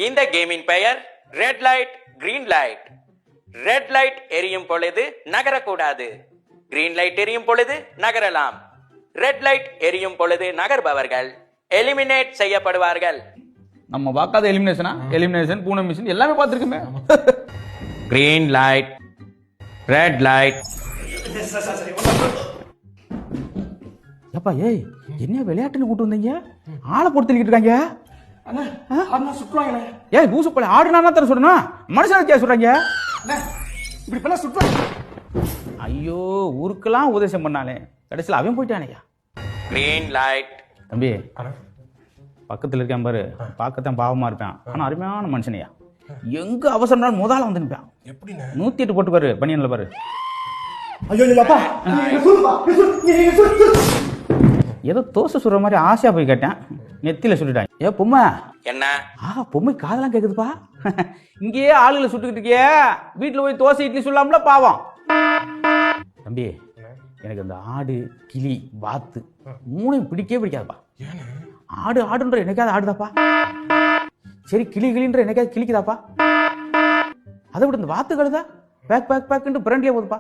இந்த கேமின் பெயர் red light green light. Red light எரியும் பொழுது நகரக்கூடாது, கிரீன் லைட் எரியும் பொழுது நகரலாம். ரெட் லைட் எரியும் பொழுது நகர்பவர்கள் எலிமினேட் செய்யப்படுவார்கள். நம்ம பார்க்காத எலிமினேஷன் பூனை மிஷின் எல்லாமே பார்த்துருக்குமே. Green light, red light. ஏப்பா ஏய் என்ன விளையாட்டுன்னு கூட்டு வந்தீங்க? ஆளை போட்டு தள்ளிக்கிட்டு இருக்காங்க. ஏய் பூசு போல ஆடுனா தர சொல்லணும், மனுஷனுக்கு சொல்றாங்க. இப்படி சுற்றுவாங்க. ஐயோ ஊருக்கெல்லாம் உபதேசம் பண்ணாலே கடைசியில் அவன் போயிட்டானையா. Green light. தம்பி பக்கத்தில் இருக்கான் பாரு, பார்க்கத்தான் பாவமா இருப்பான், ஆனா அருமையான மனுஷனையா. எங்க அவசரம் முதல்ல வந்து நிற்பான். 108 போட்டு பாரு பனியன்ல பாரு. ஏதோ தோசை சுடுற மாதிரி ஆசையா போய் கேட்டேன், நெத்தியில சுட்டுட்டான். ஏ பொம்மை என்ன? பொம்மை காதெல்லாம் கேக்குதுப்பா. இங்கேயே ஆளுகளை சுட்டுக்கிட்டு இருக்கிய, வீட்டுல போய் தோசை இட்லி சொல்லலாம்ல பாவம். தம்பி எனக்கு அந்த ஆடு கிளி வாத்து மூணையும் பிடிக்கவே பிடிக்காதுப்பா. ஆடு ஆடுன்ற என்னைக்காவது ஆடுதாப்பா, சரி கிளி கிளின்ற என்னைக்காவது கிளிக்குதாப்பா. அதை விட இந்த வாத்து கழுதா பேக் பேக் பேக்குன்ட்டு பிரண்ட்லயே போகுதுப்பா.